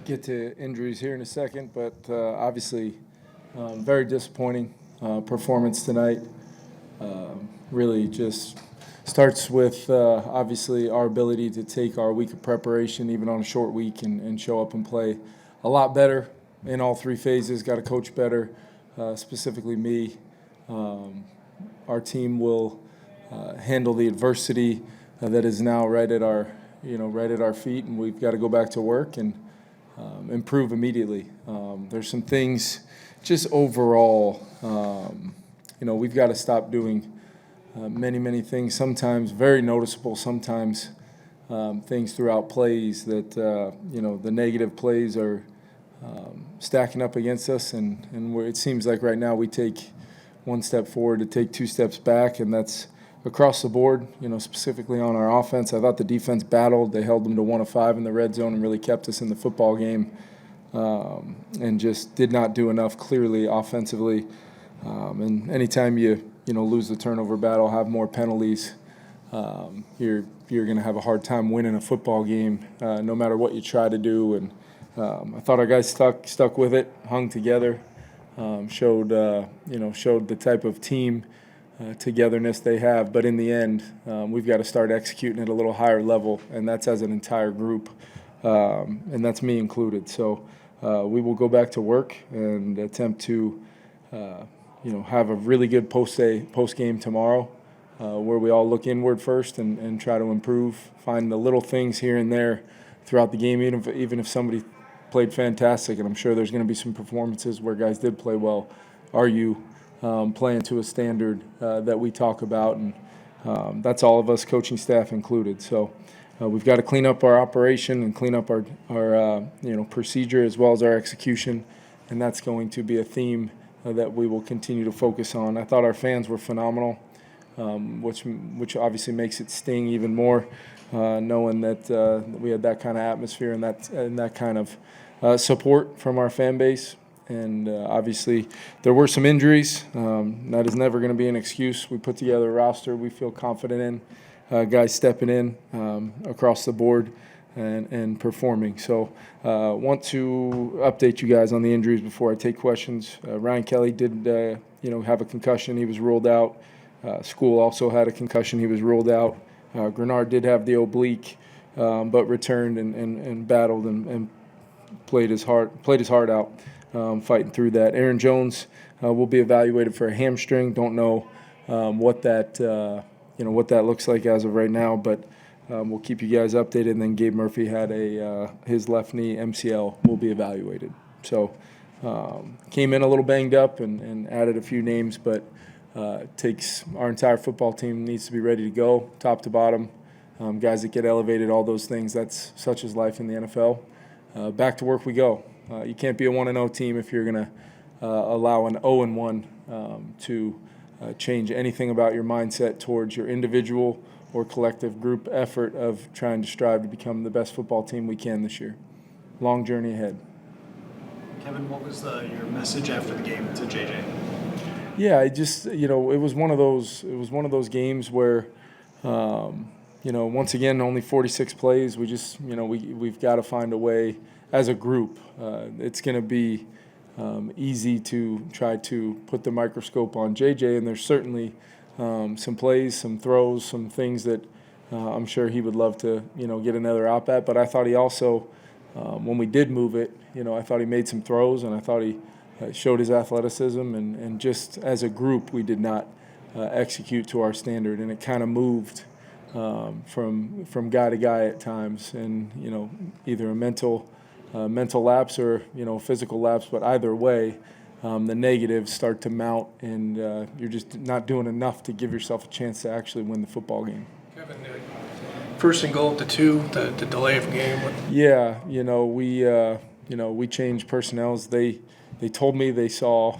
get to injuries here in a second, but obviously very disappointing performance tonight. Really just starts with obviously our ability to take our week of preparation, even on a short week, and show up and play a lot better in all three phases. Got to coach better, specifically me. Our team will handle the adversity that is now right at our feet, and we've got to go back to work and improve immediately. There's some things just overall, we've got to stop doing many things, sometimes very noticeable, sometimes things throughout plays that, the negative plays are stacking up against us, and where it seems like right now we take one step forward to take two steps back, and that's across the board, specifically on our offense. I thought the defense battled. They held them to 1 of 5 in the red zone and really kept us in the football game, and just did not do enough clearly offensively. And anytime you lose the turnover battle, have more penalties, you're going to have a hard time winning a football game, no matter what you try to do. And I thought our guys stuck with it, hung together, showed the type of team togetherness they have. But in the end, we've got to start executing at a little higher level, and that's as an entire group, and that's me included. So we will go back to work and attempt to have a really good post-game tomorrow, where we all look inward first and try to improve, find the little things here and there throughout the game, even if somebody played fantastic, and I'm sure there's going to be some performances where guys did play well. Are you playing to a standard that we talk about? And that's all of us, coaching staff included. So we've got to clean up our operation and clean up our procedure as well as our execution, and that's going to be a theme that we will continue to focus on. I thought our fans were phenomenal, which obviously makes it sting even more, knowing that we had that kind of atmosphere and that kind of support from our fan base. And obviously there were some injuries. That is never going to be an excuse. We put together a roster we feel confident in, guys stepping in across the board and performing. So want to update you guys on the injuries before I take questions. Ryan Kelly did have a concussion. He was ruled out. School also had a concussion. He was ruled out. Grenard did have the oblique, but returned and battled and played his heart out, fighting through that. Aaron Jones will be evaluated for a hamstring. Don't know what that looks like as of right now, but we'll keep you guys updated. And then Gabe Murphy had his left knee MCL will be evaluated. So came in a little banged up and added a few names, but takes our entire football team needs to be ready to go, top to bottom. Guys that get elevated, all those things. That's such is life in the NFL. Back to work we go. You can't be a 1-0 team if you're going to allow an 0-1 to change anything about your mindset towards your individual or collective group effort of trying to strive to become the best football team we can this year. Long journey ahead. Kevin, what was your message after the game to JJ? Yeah, it just it was one of those games where once again only 46 plays. We just we've got to find a way as a group. It's going to be easy to try to put the microscope on JJ, and there's certainly some plays, some throws, some things that I'm sure he would love to get another op at. But I thought he also, when we did move it, I thought he made some throws, and I thought he showed his athleticism, and just as a group we did not execute to our standard, and it kind of moved from guy to guy at times, and either a mental lapse or physical lapse, but either way the negatives start to mount, and you're just not doing enough to give yourself a chance to actually win the football game. Kevin, first and goal to 2, the delay of game. Yeah, we changed personnels. They told me they saw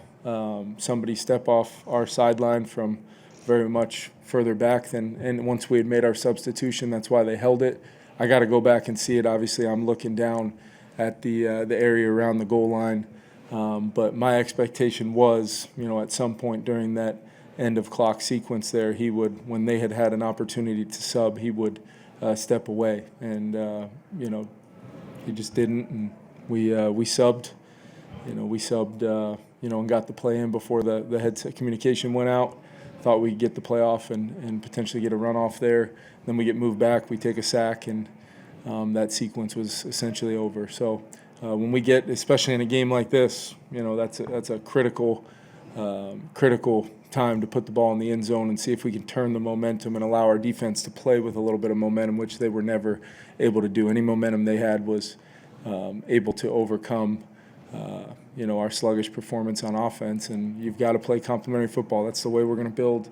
somebody step off our sideline from very much further back and once we had made our substitution, that's why they held it. I got to go back and see it. Obviously, I'm looking down at the area around the goal line, but my expectation was, at some point during that end of clock sequence there, he would, when they had an opportunity to sub, he would step away, and he just didn't. And We subbed. We subbed, and got the play in before the headset communication went out. Thought we'd get the playoff and potentially get a runoff there. Then we get moved back, we take a sack, and that sequence was essentially over. So when we get, especially in a game like this, that's a critical time to put the ball in the end zone and see if we can turn the momentum and allow our defense to play with a little bit of momentum, which they were never able to do. Any momentum they had was able to overcome our sluggish performance on offense, and you've got to play complementary football. That's the way we're going to build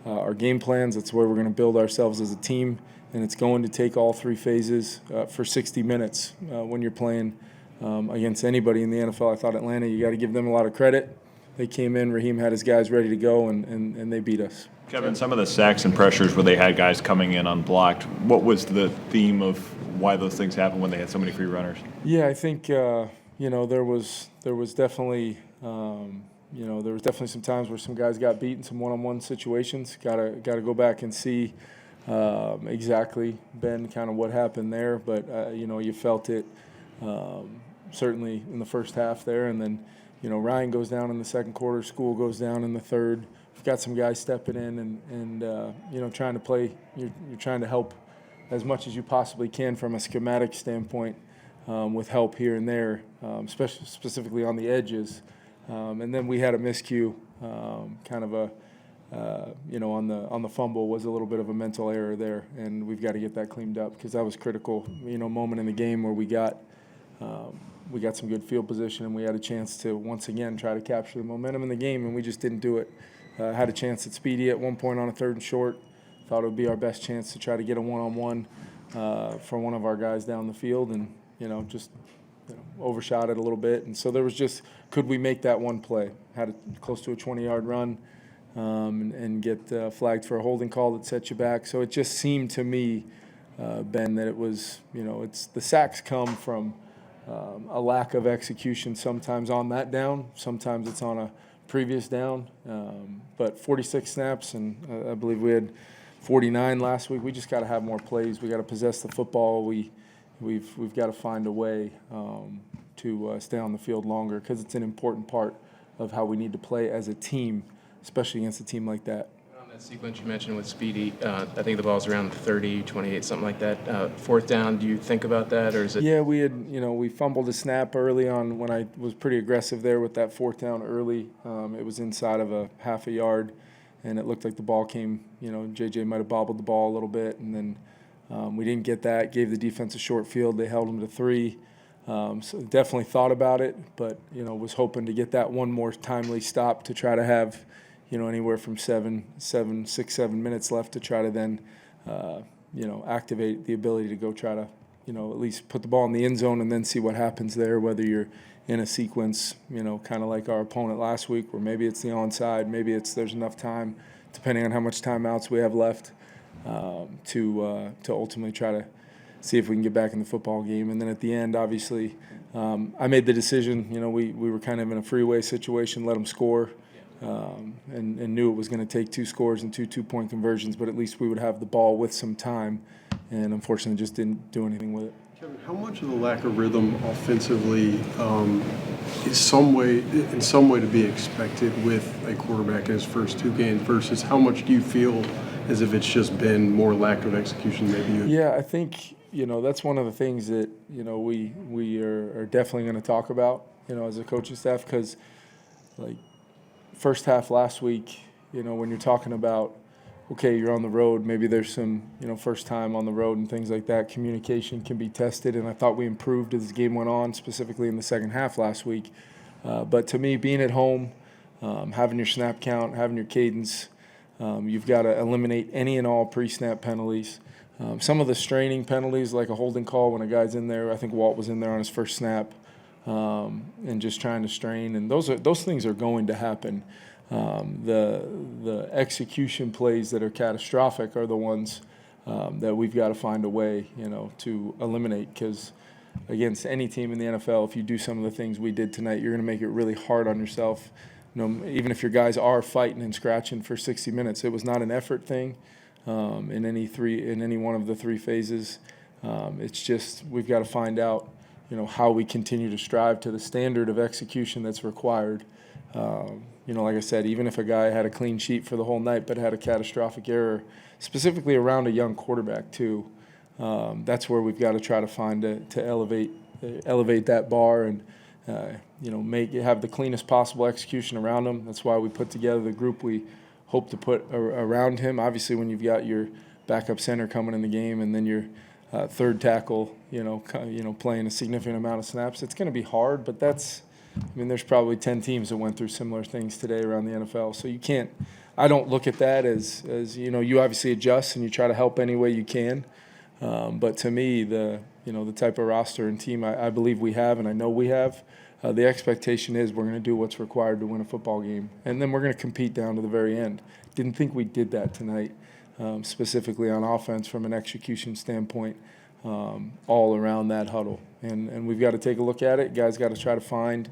our game plans. That's the way we're going to build ourselves as a team, and it's going to take all three phases for 60 minutes when you're playing against anybody in the NFL. I thought Atlanta, you got to give them a lot of credit. They came in, Raheem had his guys ready to go, and they beat us. Kevin, some of the sacks and pressures where they had guys coming in unblocked, what was the theme of why those things happened when they had so many free runners? Yeah, I think there was definitely some times where some guys got beat in some one-on-one situations. Got to go back and see exactly, Ben, kind of what happened there. But you felt it certainly in the first half there, and then Ryan goes down in the second quarter. School goes down in the third. We've got some guys stepping in and trying to play. You're trying to help as much as you possibly can from a schematic standpoint. With help here and there, specifically on the edges. And then we had a miscue, kind of on the fumble was a little bit of a mental error there, and we've got to get that cleaned up because that was critical, moment in the game where we got some good field position and we had a chance to once again try to capture the momentum in the game, and we just didn't do it. Had a chance at Speedy at one point on a 3rd and short. Thought it would be our best chance to try to get a one-on-one for one of our guys down the field, and overshot it a little bit. And so there was just, could we make that one play? Had close to a 20-yard run and get flagged for a holding call that set you back. So it just seemed to me, Ben, that it was, it's the sacks come from a lack of execution sometimes on that down. Sometimes it's on a previous down. But 46 snaps, and I believe we had 49 last week. We just got to have more plays. We got to possess the football. We've got to find a way to stay on the field longer because it's an important part of how we need to play as a team, especially against a team like that. On that sequence you mentioned with Speedy, I think the ball's around 30, 28, something like that. 4th down, do you think about that, or is it? Yeah, we fumbled a snap early on when I was pretty aggressive there with that 4th down early. It was inside of a half a yard, and it looked like the ball came, JJ might have bobbled the ball a little bit, and then we didn't get that, gave the defense a short field. They held them to 3. So definitely thought about it, but, was hoping to get that one more timely stop to try to have, anywhere from 6, 7 minutes left to try to then, activate the ability to go try to, at least put the ball in the end zone and then see what happens there, whether you're in a sequence, kind of like our opponent last week where maybe it's the onside, maybe there's enough time, depending on how much timeouts we have left. To ultimately try to see if we can get back in the football game. And then at the end, obviously, I made the decision, we were kind of in a freeway situation, let them score, and knew it was going to take 2 scores and 2 2-point conversions, but at least we would have the ball with some time, and unfortunately just didn't do anything with it. Kevin, how much of the lack of rhythm offensively is in some way to be expected with a quarterback in his first 2 games versus how much do you feel as if it's just been more lack of execution maybe? Yeah, I think, that's one of the things that, we are definitely going to talk about, as a coaching staff, because, like, first half last week, when you're talking about, okay, you're on the road, maybe there's some, first time on the road and things like that, communication can be tested, and I thought we improved as the game went on, specifically in the second half last week. But to me, being at home, having your snap count, having your cadence, you've got to eliminate any and all pre-snap penalties. Some of the straining penalties, like a holding call when a guy's in there, I think Walt was in there on his first snap, and just trying to strain, and those things are going to happen. The execution plays that are catastrophic are the ones that we've got to find a way, to eliminate, because against any team in the NFL, if you do some of the things we did tonight, you're going to make it really hard on yourself. Even if your guys are fighting and scratching for 60 minutes, it was not an effort thing in any one of the 3 phases. It's just we've got to find out, how we continue to strive to the standard of execution that's required. Like I said, even if a guy had a clean sheet for the whole night but had a catastrophic error, specifically around a young quarterback too, that's where we've got to try to find to elevate that bar and have the cleanest possible execution around him. That's why we put together the group we hope to put around him. Obviously, when you've got your backup center coming in the game and then your third tackle, playing a significant amount of snaps, it's going to be hard. But there's probably 10 teams that went through similar things today around the NFL. So you can't. I don't look at that as you obviously adjust and you try to help any way you can. But to me, the type of roster and team I believe we have, and I know we have, the expectation is we're going to do what's required to win a football game, and then we're going to compete down to the very end. Didn't think we did that tonight, specifically on offense from an execution standpoint, all around that huddle. And we've got to take a look at it. Guys got to try to find,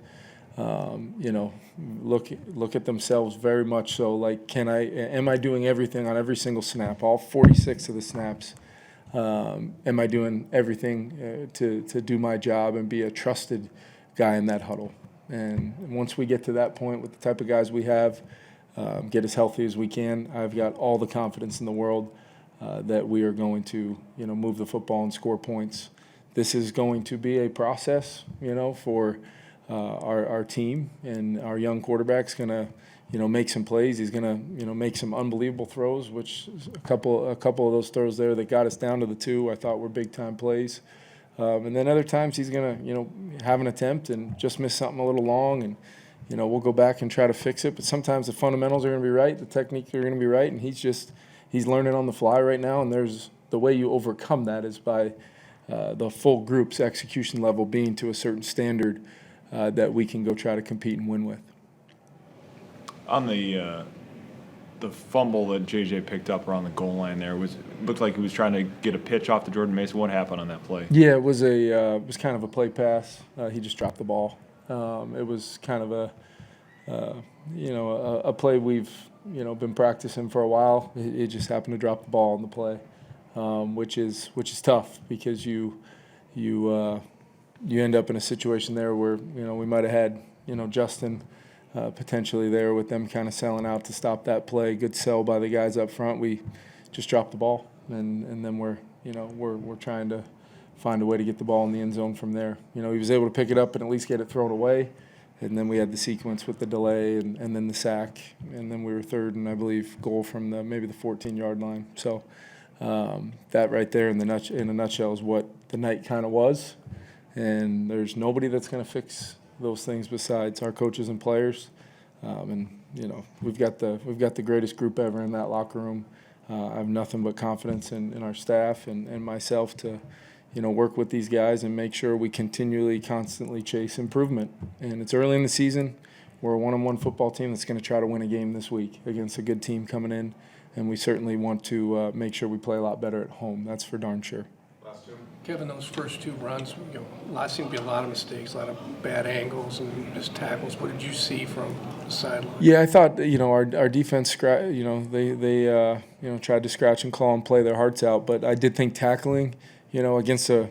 look at themselves very much so. Like, am I doing everything on every single snap, all 46 of the snaps? Am I doing everything to do my job and be a trusted guy in that huddle? And once we get to that point with the type of guys we have, get as healthy as we can, I've got all the confidence in the world that we are going to, move the football and score points. This is going to be a process, for our team, and our young quarterback's going to, make some plays. He's going to, make some unbelievable throws, which a couple of those throws there that got us down to the 2 I thought were big-time plays. And then other times he's going to, have an attempt and just miss something a little long, and, we'll go back and try to fix it. But sometimes the fundamentals are going to be right, the techniques are going to be right, and he's learning on the fly right now. And the way you overcome that is by the full group's execution level being to a certain standard that we can go try to compete and win with. On the fumble that JJ picked up around the goal line there, looked like he was trying to get a pitch off to Jordan Mason. What happened on that play? Yeah, it was kind of a play pass. He just dropped the ball. It was kind of a play we've been practicing for a while. It just happened to drop the ball on the play, which is tough because you end up in a situation there where we might have had Justin potentially there with them kind of selling out to stop that play. Good sell by the guys up front. We just dropped the ball, and then we're trying to find a way to get the ball in the end zone from there. He was able to pick it up and at least get it thrown away, and then we had the sequence with the delay and then the sack, and then we were third and I believe goal from maybe the 14-yard line. So that right there in a nutshell is what the night kind of was, and there's nobody that's going to fix those things besides our coaches and players. We've got the greatest group ever in that locker room. I have nothing but confidence in our staff and myself to work with these guys and make sure we constantly chase improvement. And it's early in the season. We're a one-on-one football team that's going to try to win a game this week against a good team coming in, and we certainly want to make sure we play a lot better at home. That's for darn sure. Kevin, those first 2 runs, seemed to be a lot of mistakes, a lot of bad angles and missed tackles. What did you see from the sideline? Yeah, I thought our defense, they tried to scratch and claw and play their hearts out, but I did think tackling, against a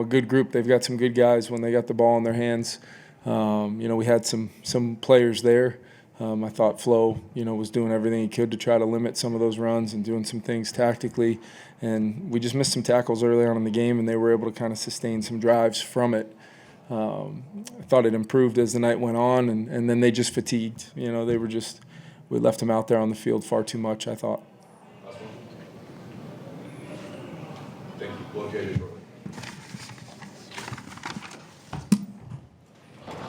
good group, they've got some good guys when they got the ball in their hands. We had some players there. I thought Flo, was doing everything he could to try to limit some of those runs and doing some things tactically. And we just missed some tackles early on in the game, and they were able to kind of sustain some drives from it. I thought it improved as the night went on, and then they just fatigued. We left them out there on the field far too much, I thought. Thank you.